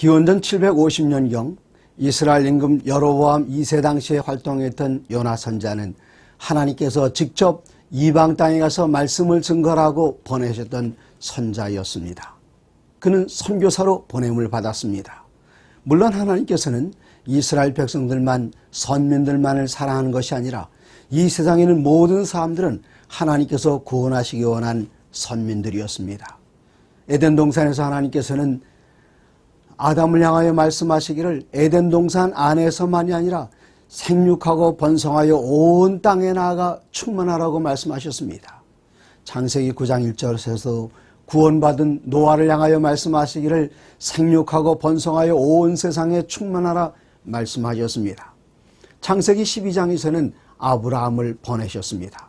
기원전 750년경 이스라엘 임금 여로보암 2세 당시에 활동했던 요나 선지자는 하나님께서 직접 이방 땅에 가서 말씀을 증거하고 보내셨던 선자였습니다. 그는 선교사로 보냄을 받았습니다. 물론 하나님께서는 이스라엘 백성들만, 선민들만을 사랑하는 것이 아니라 이 세상에 있는 모든 사람들은 하나님께서 구원하시기 원한 선민들이었습니다. 에덴 동산에서 하나님께서는 아담을 향하여 말씀하시기를 에덴 동산 안에서만이 아니라 생육하고 번성하여 온 땅에 나아가 충만하라고 말씀하셨습니다. 창세기 9장 1절에서 구원받은 노아를 향하여 말씀하시기를 생육하고 번성하여 온 세상에 충만하라 말씀하셨습니다. 창세기 12장에서는 아브라함을 보내셨습니다.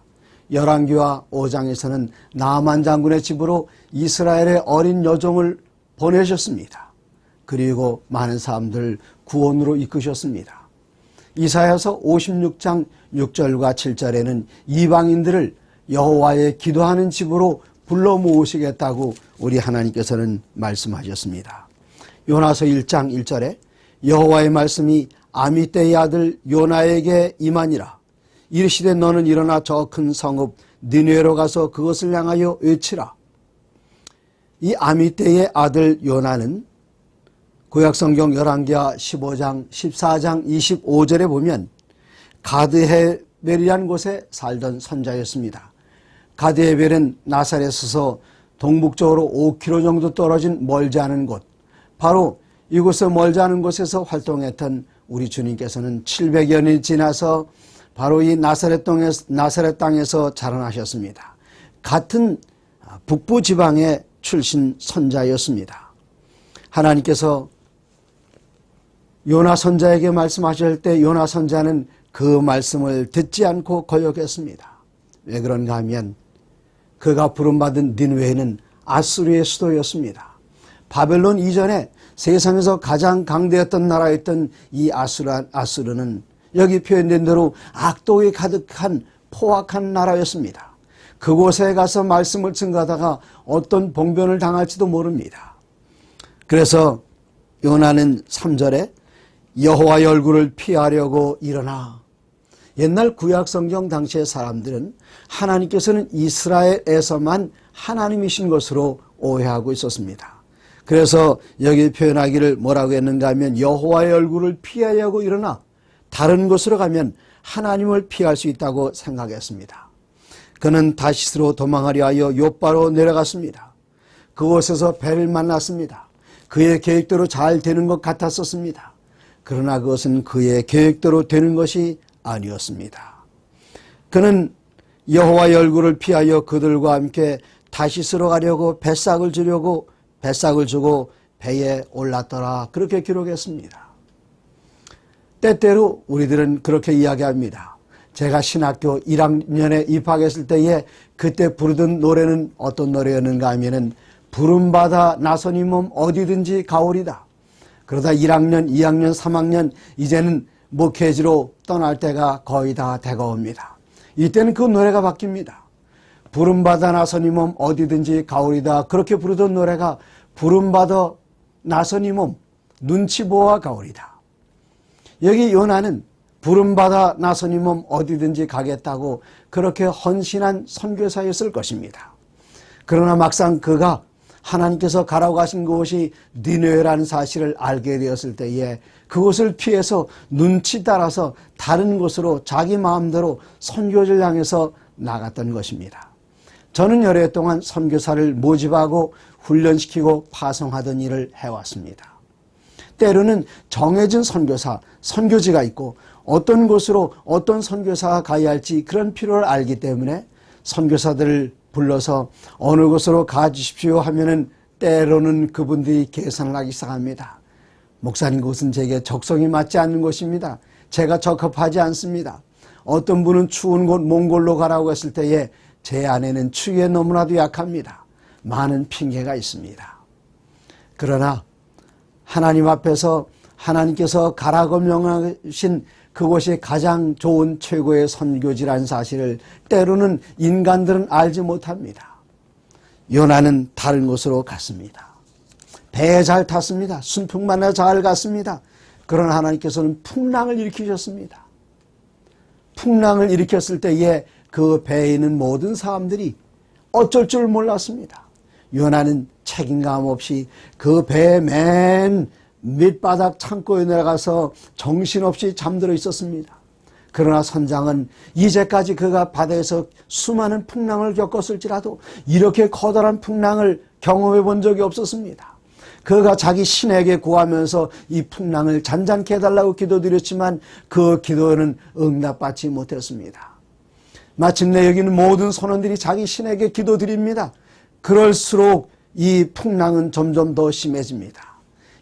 열왕기와 5장에서는 나아만 장군의 집으로 이스라엘의 어린 여종을 보내셨습니다. 그리고 많은 사람들을 구원으로 이끄셨습니다. 이사야서 56장 6절과 7절에는 이방인들을 여호와의 기도하는 집으로 불러 모으시겠다고 우리 하나님께서는 말씀하셨습니다. 요나서 1장 1절에 여호와의 말씀이 아미떼의 아들 요나에게 임하니라. 이르시되 너는 일어나 저 큰 성읍 니느웨로 가서 그것을 향하여 외치라. 이 아미떼의 아들 요나는 구약성경 열왕기하 15장 14장 25절에 보면 가드헤벨이라는 곳에 살던 선자였습니다. 가드헤벨은 나사렛에서 동북쪽으로 5km 정도 떨어진 멀지 않은 곳, 바로 이곳에 멀지 않은 곳에서 활동했던 우리 주님께서는 700여 년이 지나서 바로 이 나사렛 땅에서 자라나셨습니다. 같은 북부 지방의 출신 선자였습니다. 하나님께서 요나 선자에게 말씀하실 때 요나 선자는 그 말씀을 듣지 않고 거역했습니다. 왜 그런가 하면 그가 부름받은 니느웨는 아수르의 수도였습니다. 바벨론 이전에 세상에서 가장 강대했던 나라였던 이 아수르는 여기 표현된 대로 악독이 가득한 포악한 나라였습니다. 그곳에 가서 말씀을 증거하다가 어떤 봉변을 당할지도 모릅니다. 그래서 요나는 3절에 여호와의 얼굴을 피하려고 일어나. 옛날 구약성경 당시의 사람들은 하나님께서는 이스라엘에서만 하나님이신 것으로 오해하고 있었습니다. 그래서 여기 표현하기를 뭐라고 했는가 하면 여호와의 얼굴을 피하려고 일어나 다른 곳으로 가면 하나님을 피할 수 있다고 생각했습니다. 그는 다시스로 도망하려 하여 요바로 내려갔습니다. 그곳에서 배를 만났습니다. 그의 계획대로 잘 되는 것 같았었습니다. 그러나 그것은 그의 계획대로 되는 것이 아니었습니다. 그는 여호와의 얼굴을 피하여 그들과 함께 다시스로 가려고 뱃삭을 주고 배에 올랐더라. 그렇게 기록했습니다. 때때로 우리들은 그렇게 이야기합니다. 제가 신학교 1학년에 입학했을 때에 그때 부르던 노래는 어떤 노래였는가 하면은 부름받아 나선 이 몸 어디든지 가오리다. 그러다 1학년, 2학년, 3학년 이제는 목회지로 떠날 때가 거의 다 되어옵니다. 이때는 그 노래가 바뀝니다. 부름받아 나선 이 몸 어디든지 가오리다. 그렇게 부르던 노래가 부름받아 나선 이 몸 눈치 보아 가오리다. 여기 요나는 부름받아 나선 이 몸 어디든지 가겠다고 그렇게 헌신한 선교사였을 것입니다. 그러나 막상 그가 하나님께서 가라고 하신 그곳이 니느웨라는 사실을 알게 되었을 때에 그곳을 피해서 눈치 따라서 다른 곳으로 자기 마음대로 선교지를 향해서 나갔던 것입니다. 저는 여러 해 동안 선교사를 모집하고 훈련시키고 파송하던 일을 해왔습니다. 때로는 정해진 선교사, 선교지가 있고 어떤 곳으로 어떤 선교사가 가야 할지 그런 필요를 알기 때문에 선교사들을 불러서 어느 곳으로 가주십시오 하면은 때로는 그분들이 계산을 하기 시작합니다. 목사님, 그것은 제게 적성이 맞지 않는 곳입니다. 제가 적합하지 않습니다. 어떤 분은 추운 곳 몽골로 가라고 했을 때에 제 아내는 추위에 너무나도 약합니다. 많은 핑계가 있습니다. 그러나 하나님 앞에서 하나님께서 가라고 명하신 그곳이 가장 좋은 최고의 선교지라는 사실을 때로는 인간들은 알지 못합니다. 요나는 다른 곳으로 갔습니다. 배에 잘 탔습니다. 순풍만에 잘 갔습니다. 그러나 하나님께서는 풍랑을 일으키셨습니다. 풍랑을 일으켰을 때에 그 배에 있는 모든 사람들이 어쩔 줄 몰랐습니다. 요나는 책임감 없이 그 배의 맨 밑바닥 창고에 내려가서 정신없이 잠들어 있었습니다. 그러나 선장은 이제까지 그가 바다에서 수많은 풍랑을 겪었을지라도 이렇게 커다란 풍랑을 경험해 본 적이 없었습니다. 그가 자기 신에게 구하면서 이 풍랑을 잔잔케 해달라고 기도드렸지만 그 기도는 응답받지 못했습니다. 마침내 여기는 모든 선원들이 자기 신에게 기도드립니다. 그럴수록 이 풍랑은 점점 더 심해집니다.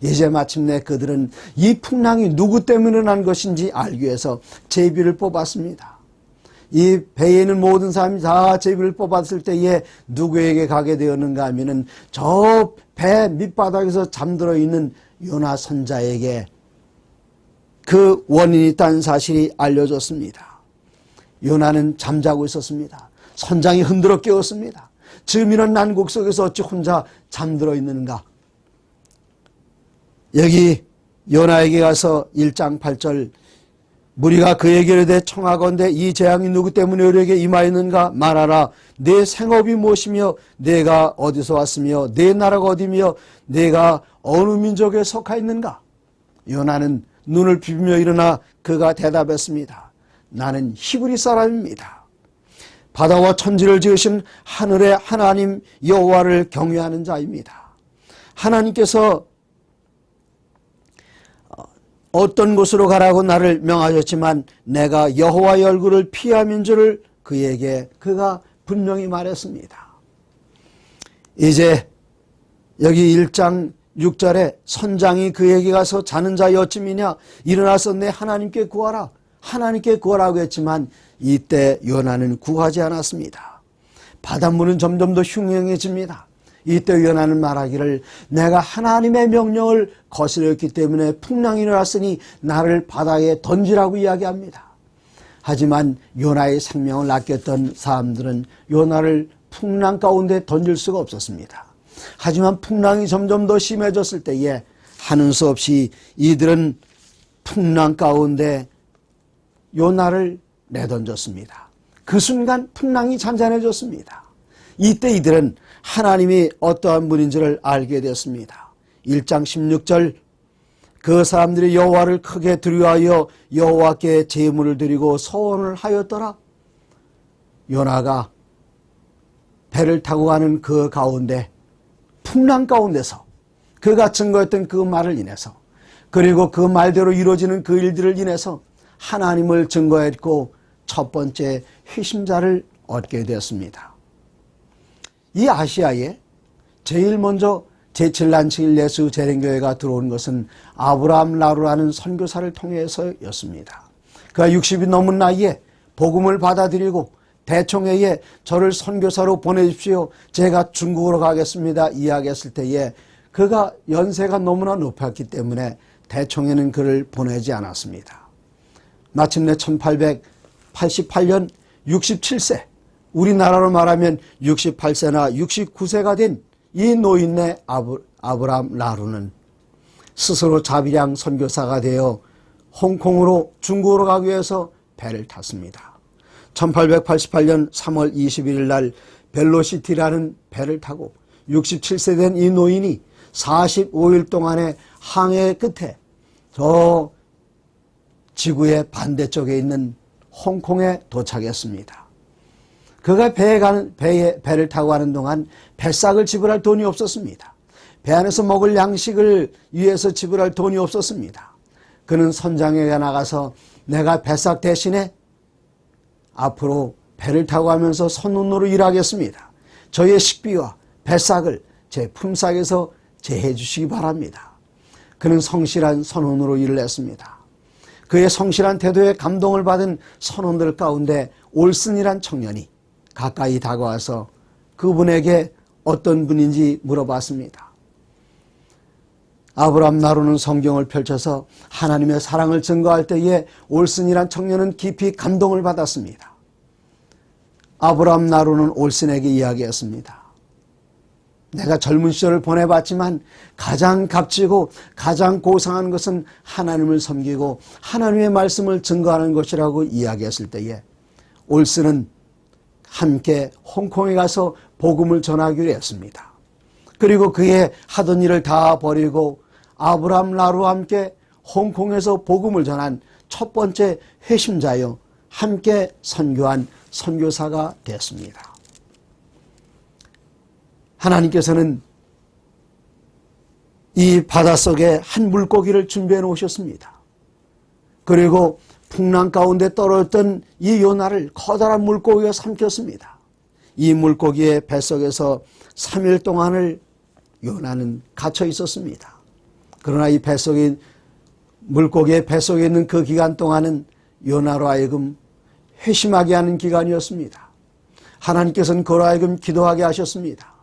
이제 마침내 그들은 이 풍랑이 누구 때문에 난 것인지 알기 위해서 제비를 뽑았습니다. 이 배에 있는 모든 사람이 다 제비를 뽑았을 때에 누구에게 가게 되었는가 하면은 저 배 밑바닥에서 잠들어 있는 요나 선자에게 그 원인이 있다는 사실이 알려졌습니다. 요나는 잠자고 있었습니다. 선장이 흔들어 깨웠습니다. 지금 이런 난국 속에서 어찌 혼자 잠들어 있는가? 여기 요나에게 가서 1장 8절 무리가 그에게 이르되 청하건대 이 재앙이 누구 때문에 우리에게 임하였는가 말하라. 내 생업이 무엇이며 내가 어디서 왔으며 내 나라가 어디며 내가 어느 민족에 속하였는가? 요나는 눈을 비비며 일어나 그가 대답했습니다. 나는 히브리 사람입니다. 바다와 천지를 지으신 하늘의 하나님 여호와를 경외하는 자입니다. 하나님께서 어떤 곳으로 가라고 나를 명하셨지만 내가 여호와의 얼굴을 피함인 줄을 그에게 그가 분명히 말했습니다. 이제 여기 1장 6절에 선장이 그에게 가서 자는 자여 어찌미냐 일어나서 내 하나님께 구하라. 하나님께 구하라고 했지만 이때 요나는 구하지 않았습니다. 바닷물은 점점 더 흉흉해집니다. 이때 요나는 말하기를 내가 하나님의 명령을 거스렸기 때문에 풍랑이 일어났으니 나를 바다에 던지라고 이야기합니다. 하지만 요나의 생명을 아꼈던 사람들은 요나를 풍랑 가운데 던질 수가 없었습니다. 하지만 풍랑이 점점 더 심해졌을 때에 하는 수 없이 이들은 풍랑 가운데 요나를 내던졌습니다. 그 순간 풍랑이 잔잔해졌습니다. 이때 이들은 하나님이 어떠한 분인지를 알게 되었습니다. 1장 16절 그 사람들이 여호와를 크게 두려워하여 여호와께 제물을 드리고 서원을 하였더라. 요나가 배를 타고 가는 그 가운데 풍랑 가운데서 그가 증거했던 그 말을 인해서 그리고 그 말대로 이루어지는 그 일들을 인해서 하나님을 증거했고 첫 번째 회심자를 얻게 되었습니다. 이 아시아에 제일 먼저 제7난7일 예수 재림교회가 들어온 것은 아브라함 라루라는 선교사를 통해서였습니다. 그가 60이 넘은 나이에 복음을 받아들이고 대총회에 저를 선교사로 보내십시오. 제가 중국으로 가겠습니다. 이야기했을 때에 그가 연세가 너무나 높았기 때문에 대총회는 그를 보내지 않았습니다. 마침내 1888년 67세 우리나라로 말하면 68세나 69세가 된 이 노인네 아브라함 라루는 스스로 자비량 선교사가 되어 홍콩으로 중국으로 가기 위해서 배를 탔습니다. 1888년 3월 21일 날 벨로시티라는 배를 타고 67세 된 이 노인이 45일 동안의 항해 끝에 저 지구의 반대쪽에 있는 홍콩에 도착했습니다. 그가 배를 타고 가는 동안 배싹을 지불할 돈이 없었습니다. 배 안에서 먹을 양식을 위해서 지불할 돈이 없었습니다. 그는 선장에게 나가서 내가 배싹 대신에 앞으로 배를 타고 가면서 선원으로 일하겠습니다. 저의 식비와 배싹을 제 품삯에서 제해 주시기 바랍니다. 그는 성실한 선원으로 일을 했습니다. 그의 성실한 태도에 감동을 받은 선원들 가운데 올슨이란 청년이 가까이 다가와서 그분에게 어떤 분인지 물어봤습니다. 아브라함 라루는 성경을 펼쳐서 하나님의 사랑을 증거할 때에 올슨이란 청년은 깊이 감동을 받았습니다. 아브라함 라루는 올슨에게 이야기했습니다. 내가 젊은 시절을 보내봤지만 가장 값지고 가장 고상한 것은 하나님을 섬기고 하나님의 말씀을 증거하는 것이라고 이야기했을 때에 올스는 함께 홍콩에 가서 복음을 전하기로 했습니다. 그리고 그의 하던 일을 다 버리고 아브라함 라루와 함께 홍콩에서 복음을 전한 첫 번째 회심자여 함께 선교한 선교사가 됐습니다. 하나님께서는 이 바닷속에 한 물고기를 준비해 놓으셨습니다. 그리고 풍랑 가운데 떨어졌던 이 요나를 커다란 물고기가 삼켰습니다. 이 물고기의 뱃속에서 3일 동안을 요나는 갇혀 있었습니다. 그러나 이 물고기의 뱃속에 있는 그 기간 동안은 요나로 하여금 회심하게 하는 기간이었습니다. 하나님께서는 그로 하여금 기도하게 하셨습니다.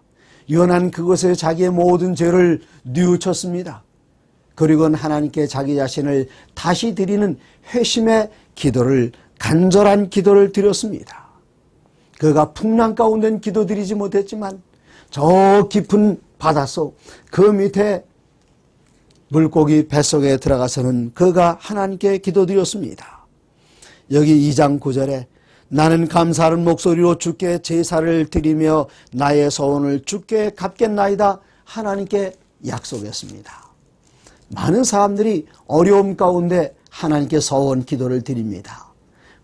요나는 그곳에 자기의 모든 죄를 뉘우쳤습니다. 그리고는 하나님께 자기 자신을 다시 드리는 회심의 기도를, 간절한 기도를 드렸습니다. 그가 풍랑 가운데는 기도드리지 못했지만 저 깊은 바닷속 그 밑에 물고기 뱃속에 들어가서는 그가 하나님께 기도드렸습니다. 여기 2장 9절에 나는 감사하는 목소리로 주께 제사를 드리며 나의 소원을 주께 갚겠나이다 하나님께 약속했습니다. 많은 사람들이 어려움 가운데 하나님께 소원 기도를 드립니다.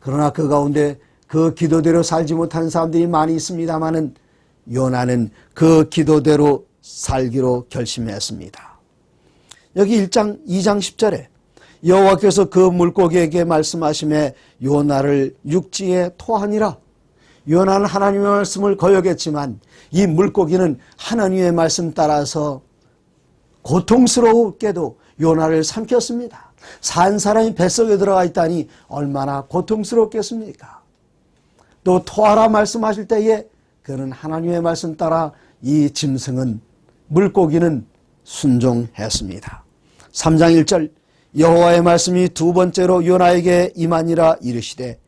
그러나 그 가운데 그 기도대로 살지 못하는 사람들이 많이 있습니다마는 요나는 그 기도대로 살기로 결심했습니다. 여기 2장 10절에 여호와께서 그 물고기에게 말씀하시매 요나를 육지에 토하니라. 요나는 하나님의 말씀을 거역했지만 이 물고기는 하나님의 말씀 따라서 고통스럽게도 요나를 삼켰습니다. 산 사람이 뱃속에 들어가 있다니 얼마나 고통스럽겠습니까? 또 토하라 말씀하실 때에 그는 하나님의 말씀 따라 이 짐승은 물고기는 순종했습니다. 3장 1절 여호와의 말씀이 두 번째로 요나에게 임하니라 이르시되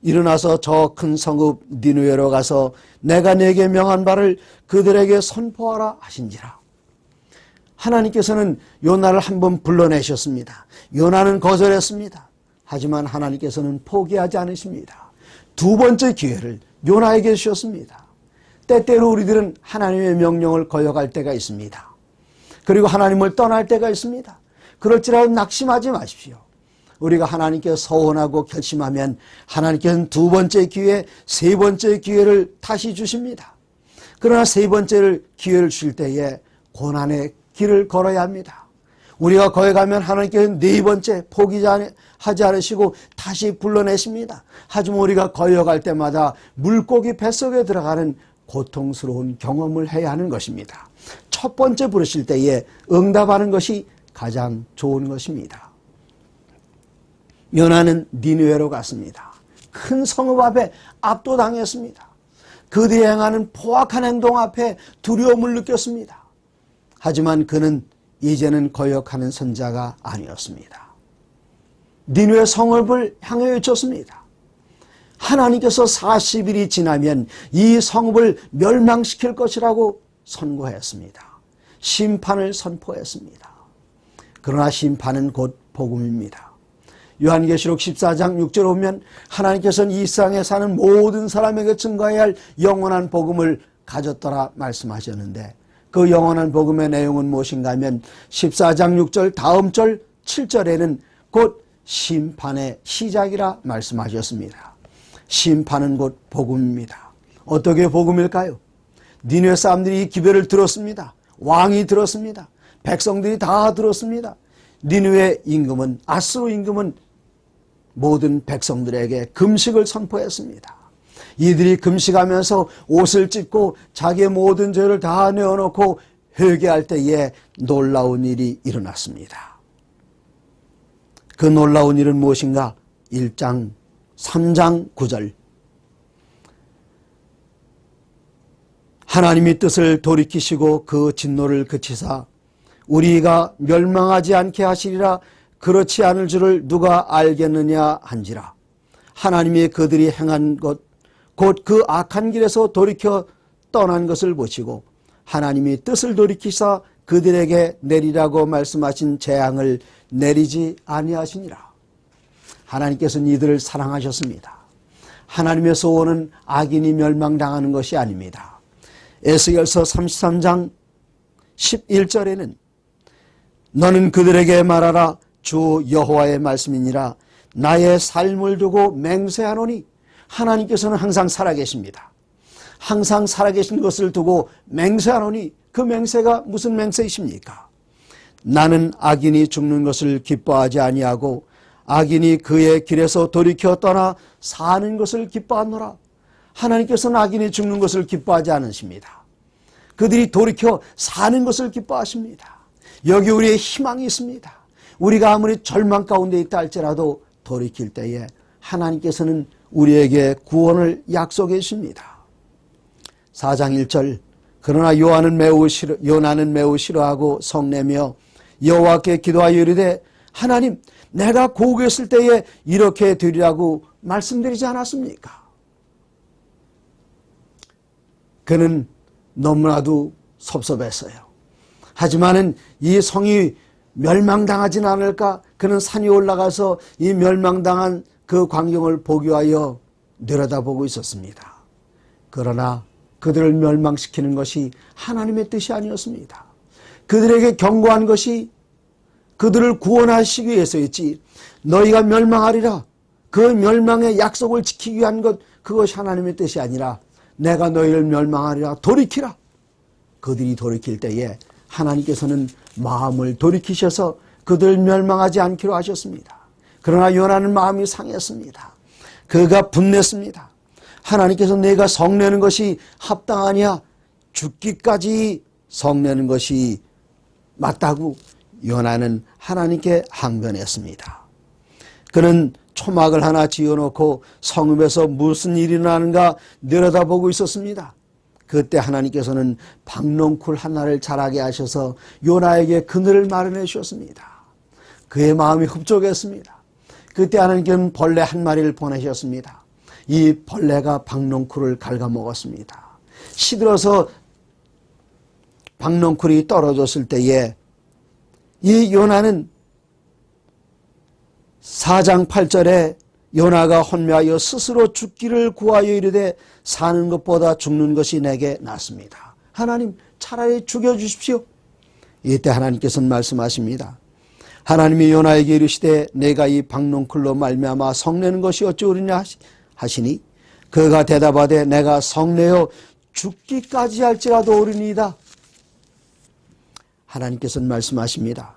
일어나서 저 큰 성읍 니느웨로 가서 내가 네게 명한 바를 그들에게 선포하라 하신지라. 하나님께서는 요나를 한번 불러내셨습니다. 요나는 거절했습니다. 하지만 하나님께서는 포기하지 않으십니다. 두 번째 기회를 요나에게 주셨습니다. 때때로 우리들은 하나님의 명령을 거역할 때가 있습니다. 그리고 하나님을 떠날 때가 있습니다. 그럴지라도 낙심하지 마십시오. 우리가 하나님께 서원하고 결심하면 하나님께서는 두 번째 기회, 세 번째 기회를 다시 주십니다. 그러나 세 번째 기회를 주실 때에 고난의 길을 걸어야 합니다. 우리가 거역하면 하나님께서는 네 번째 포기하지 않으시고 다시 불러내십니다. 하지만 우리가 거역할 때마다 물고기 뱃속에 들어가는 고통스러운 경험을 해야 하는 것입니다. 첫 번째 부르실 때에 응답하는 것이 가장 좋은 것입니다. 요나는 니느웨로 갔습니다. 큰 성읍 앞에 압도당했습니다. 그들이 행하는 포악한 행동 앞에 두려움을 느꼈습니다. 하지만 그는 이제는 거역하는 선자가 아니었습니다. 니느웨 성읍을 향해 외쳤습니다. 하나님께서 40일이 지나면 이 성읍을 멸망시킬 것이라고 선고했습니다. 심판을 선포했습니다. 그러나 심판은 곧 복음입니다. 요한계시록 14장 6절에 보면 하나님께서는 이 세상에 사는 모든 사람에게 증거해야 할 영원한 복음을 가졌더라 말씀하셨는데 그 영원한 복음의 내용은 무엇인가 하면 14장 6절 다음 절 7절에는 곧 심판의 시작이라 말씀하셨습니다. 심판은 곧 복음입니다. 어떻게 복음일까요? 니느웨 사람들이 이 기별을 들었습니다. 왕이 들었습니다. 백성들이 다 들었습니다. 니느웨 임금은 아수르 임금은 모든 백성들에게 금식을 선포했습니다. 이들이 금식하면서 옷을 찢고 자기의 모든 죄를 다 내어놓고 회개할 때에 놀라운 일이 일어났습니다. 그 놀라운 일은 무엇인가? 1장 3장 9절 하나님이 뜻을 돌이키시고 그 진노를 그치사 우리가 멸망하지 않게 하시리라 그렇지 않을 줄을 누가 알겠느냐 한지라. 하나님이 그들이 행한 것 곧 그 악한 길에서 돌이켜 떠난 것을 보시고 하나님이 뜻을 돌이키사 그들에게 내리라고 말씀하신 재앙을 내리지 아니하시니라. 하나님께서는 이들을 사랑하셨습니다. 하나님의 소원은 악인이 멸망당하는 것이 아닙니다. 에스겔서 33장 11절에는 너는 그들에게 말하라. 주 여호와의 말씀이니라. 나의 삶을 두고 맹세하노니. 하나님께서는 항상 살아계십니다. 항상 살아계신 것을 두고 맹세하노니 그 맹세가 무슨 맹세이십니까? 나는 악인이 죽는 것을 기뻐하지 아니하고 악인이 그의 길에서 돌이켜 떠나 사는 것을 기뻐하노라. 하나님께서는 악인이 죽는 것을 기뻐하지 않으십니다. 그들이 돌이켜 사는 것을 기뻐하십니다. 여기 우리의 희망이 있습니다. 우리가 아무리 절망 가운데 있다 할지라도 돌이킬 때에 하나님께서는 우리에게 구원을 약속해 주십니다. 4장 1절 그러나 요나는 매우 싫어하고 성내며 여호와께 기도하여 이르되 하나님 내가 고국에 있을 때에 이렇게 되리라고 말씀드리지 않았습니까? 그는 너무나도 섭섭했어요. 하지만은 이 성이 멸망당하진 않을까? 그는 산에 올라가서 이 멸망당한 그 광경을 보기 위하여 내려다보고 있었습니다. 그러나 그들을 멸망시키는 것이 하나님의 뜻이 아니었습니다. 그들에게 경고한 것이 그들을 구원하시기 위해서였지 너희가 멸망하리라 그 멸망의 약속을 지키기 위한 것 그것이 하나님의 뜻이 아니라 내가 너희를 멸망하리라 돌이키라. 그들이 돌이킬 때에 하나님께서는 마음을 돌이키셔서 그들 멸망하지 않기로 하셨습니다. 그러나 요나는 마음이 상했습니다. 그가 분냈습니다. 하나님께서 내가 성내는 것이 합당하냐 죽기까지 성내는 것이 맞다고 요나는 하나님께 항변했습니다. 그는 초막을 하나 지어놓고 성읍에서 무슨 일이 일어나는가 내려다보고 있었습니다. 그때 하나님께서는 박농쿨 하나를 자라게 하셔서 요나에게 그늘을 마련해 주셨습니다. 그의 마음이 흡족했습니다. 그때 하나님께서는 벌레 한 마리를 보내셨습니다. 이 벌레가 박농쿨을 갉아먹었습니다. 시들어서 박농쿨이 떨어졌을 때에 이 요나는 4장 8절에 요나가 혼미하여 스스로 죽기를 구하여 이르되 사는 것보다 죽는 것이 내게 낫습니다. 하나님 차라리 죽여주십시오. 이때 하나님께서는 말씀하십니다. 하나님이 요나에게 이르시되 내가 이 박농쿨로 말미암아 성내는 것이 어찌 옳으냐 하시니 그가 대답하되 내가 성내어 죽기까지 할지라도 옳으니이다. 하나님께서는 말씀하십니다.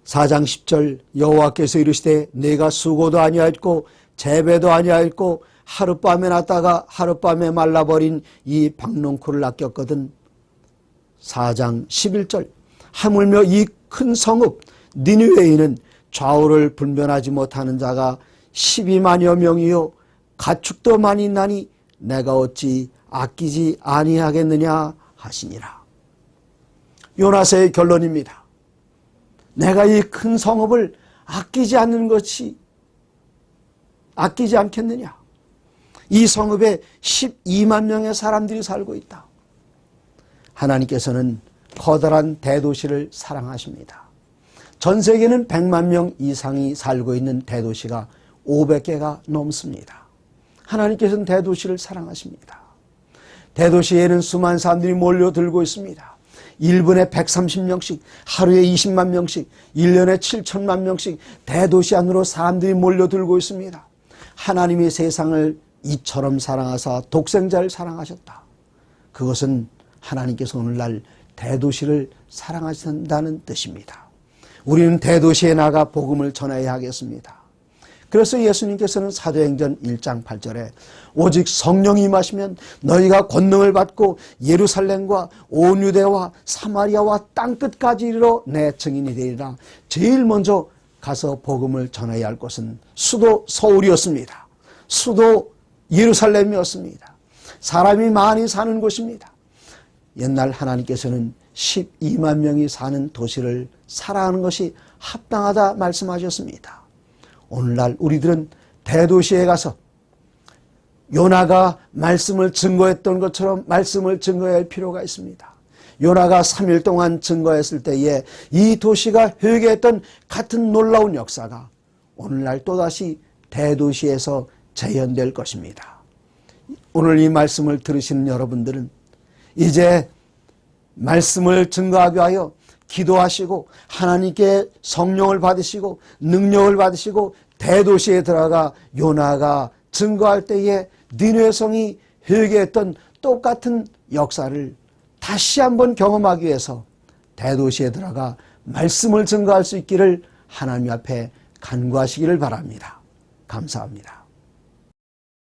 4장 10절 여호와께서 이르시되 내가 수고도 아니하였고 재배도 아니하였고 하룻밤에 났다가 하룻밤에 말라버린 이 박농쿨을 아꼈거든. 4장 11절 하물며 이 큰 성읍 니느웨에는 좌우를 분별하지 못하는 자가 12만여 명이요 가축도 많이 있나니 내가 어찌 아끼지 아니하겠느냐 하시니라. 요나서의 결론입니다. 내가 이 큰 성읍을 아끼지 않겠느냐. 이 성읍에 12만 명의 사람들이 살고 있다. 하나님께서는 커다란 대도시를 사랑하십니다. 전 세계는 100만 명 이상이 살고 있는 대도시가 500개가 넘습니다. 하나님께서는 대도시를 사랑하십니다. 대도시에는 수많은 사람들이 몰려들고 있습니다. 1분에 130명씩, 하루에 20만 명씩, 1년에 7천만 명씩 대도시 안으로 사람들이 몰려들고 있습니다. 하나님이 세상을 이처럼 사랑하사 독생자를 사랑하셨다. 그것은 하나님께서 오늘날 대도시를 사랑하신다는 뜻입니다. 우리는 대도시에 나가 복음을 전해야 하겠습니다. 그래서 예수님께서는 사도행전 1장 8절에 오직 성령이 임하시면 너희가 권능을 받고 예루살렘과 온 유대와 사마리아와 땅끝까지 이르러 내 증인이 되리라. 제일 먼저 가서 복음을 전해야 할 곳은 수도 서울이었습니다. 수도 예루살렘이었습니다. 사람이 많이 사는 곳입니다. 옛날 하나님께서는 12만 명이 사는 도시를 사랑하는 것이 합당하다 말씀하셨습니다. 오늘날 우리들은 대도시에 가서 요나가 말씀을 증거했던 것처럼 말씀을 증거해야 할 필요가 있습니다. 요나가 3일 동안 증거했을 때에 이 도시가 회개했던 같은 놀라운 역사가 오늘날 또다시 대도시에서 재현될 것입니다. 오늘 이 말씀을 들으시는 여러분들은 이제 말씀을 증거하기 위하여 기도하시고 하나님께 성령을 받으시고 능력을 받으시고 대도시에 들어가 요나가 증거할 때에 니느웨 성이 회개했던 똑같은 역사를 다시 한번 경험하기 위해서 대도시에 들어가 말씀을 증거할 수 있기를 하나님 앞에 간구하시기를 바랍니다. 감사합니다.